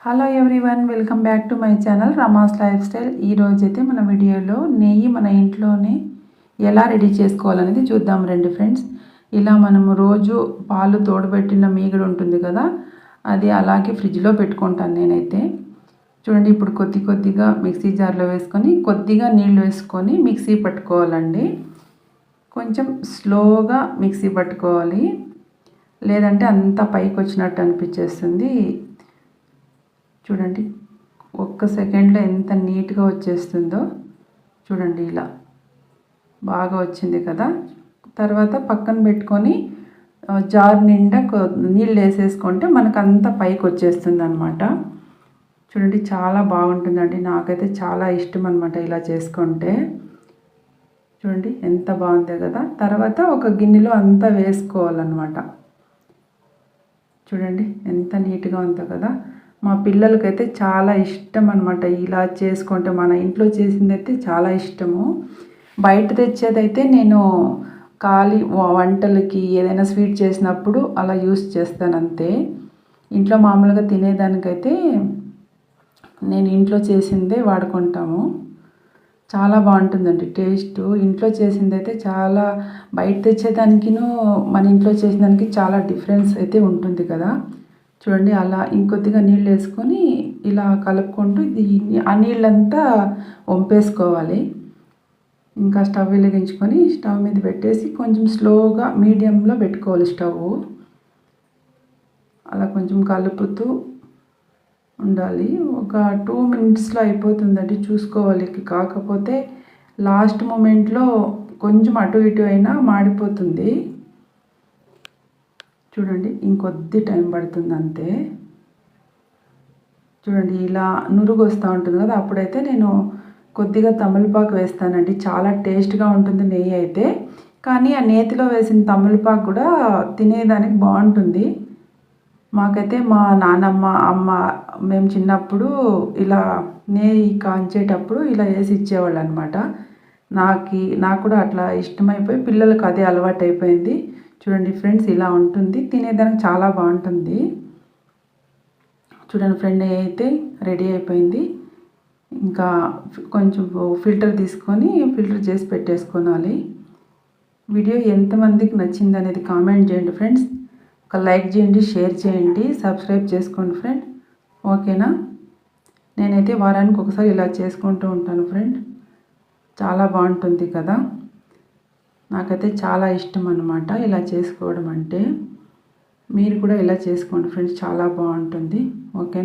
Hello everyone, welcome back to my channel Rama's life style. ఈరోజైతే మన వీడియోలో నెయ్యి మన ఇంట్లోనే ఎలా రెడీ చేసుకోవాలనేది చూద్దాం రండి ఫ్రెండ్స్. ఇలా మనము రోజు పాలు తోడబెట్టిన మీగడ ఉంటుంది కదా, అది అలాగే ఫ్రిడ్జ్లో పెట్టుకుంటాను నేనైతే. చూడండి, ఇప్పుడు కొద్దిగా మిక్సీ జార్లో వేసుకొని కొద్దిగా నీళ్ళు వేసుకొని మిక్సీ పట్టుకోవాలండి. కొంచెం స్లోగా మిక్సీ పట్టుకోవాలి, లేదంటే అంతా పైకి వచ్చినట్టు అనిపించేస్తుంది. చూడండి, ఒక్క సెకండ్లో ఎంత నీట్గా వచ్చేస్తుందో చూడండి. ఇలా బాగా వచ్చింది కదా. తర్వాత పక్కన పెట్టుకొని జార్ నిండా నీళ్ళు వేసేసుకుంటే మనకు అంతా పైకి వచ్చేస్తుంది అనమాట. చూడండి, చాలా బాగుంటుందండి. నాకైతే చాలా ఇష్టం అనమాట ఇలా చేసుకుంటే. చూడండి ఎంత బాగుందో కదా. తర్వాత ఒక గిన్నెలో అంతా వేసుకోవాలన్నమాట. చూడండి ఎంత నీట్గా ఉందో కదా. మా పిల్లలకైతే చాలా ఇష్టం అనమాట ఇలా చేసుకుంటే. మన ఇంట్లో చేసిందైతే చాలా ఇష్టము. బయట తెచ్చేదైతే నేను ఖాళీ వంటలకి ఏదైనా స్వీట్ చేసినప్పుడు అలా యూస్ చేస్తాను అంతే. ఇంట్లో మామూలుగా తినేదానికైతే నేను ఇంట్లో చేసిందే వాడుకుంటాము. చాలా బాగుంటుందండి టేస్ట్. ఇంట్లో చేసిందైతే చాలా, బయట తెచ్చేదానికిను మన ఇంట్లో చేసేదానికి చాలా డిఫరెన్స్ అయితే ఉంటుంది కదా. చూడండి, అలా ఇంకొద్దిగా నీళ్ళు వేసుకొని ఇలా కలుపుకుంటూ ఆ నీళ్ళంతా వంపేసుకోవాలి. ఇంకా స్టవ్ వెలిగించుకొని స్టవ్ మీద పెట్టేసి కొంచెం స్లోగా మీడియంలో పెట్టుకోవాలి స్టవ్. అలా కొంచెం కలుపుతూ ఉండాలి. ఒక 2 మినిట్స్లో అయిపోతుందండి, చూసుకోవాలి. కాకపోతే లాస్ట్ మూమెంట్లో కొంచెం అటు ఇటు అయినా మాడిపోతుంది. చూడండి, ఇంకొద్ది టైం పడుతుంది అంతే. చూడండి, ఇలా నురుగు వస్తూ ఉంటుంది కదా, అప్పుడైతే నేను కొద్దిగా తమలపాకు వేస్తానండి. చాలా టేస్ట్గా ఉంటుంది నెయ్యి అయితే. కానీ ఆ నేతిలో వేసిన తమలపాకు కూడా తినేదానికి బాగుంటుంది. మాకైతే మా నానమ్మ, అమ్మ, మేము చిన్నప్పుడు ఇలా నెయ్యి కాంచేటప్పుడు ఇలా వేసి ఇచ్చేవాళ్ళు అనమాట. నాకు కూడా అట్లా ఇష్టమైపోయి పిల్లలకు అదే అలవాటు అయిపోయింది. చూడండి ఫ్రెండ్స్, ఇలా ఉంటుంది, తినేదానికి చాలా బాగుంటుంది. చూడండి ఫ్రెండ్, అయితే రెడీ అయిపోయింది. ఇంకా కొంచెం ఫిల్టర్ తీసుకొని ఫిల్టర్ చేసి పెట్టేసుకోవాలి. వీడియో ఎంతమందికి నచ్చింది అనేది కామెంట్ చేయండి ఫ్రెండ్స్. ఒక లైక్ చేయండి, షేర్ చేయండి, సబ్స్క్రైబ్ చేసుకోండి ఫ్రెండ్. ఓకేనా. నేనైతే వారానికి ఒకసారి ఇలా చేసుకుంటూ ఉంటాను ఫ్రెండ్. చాలా బాగుంటుంది కదా. నాకైతే చాలా ఇష్టం అన్నమాట ఇలా చేసుకోవడం అంటే. మీరు కూడా ఇలా చేసుకోండి ఫ్రెండ్స్, చాలా బాగుంటుంది. ఓకే.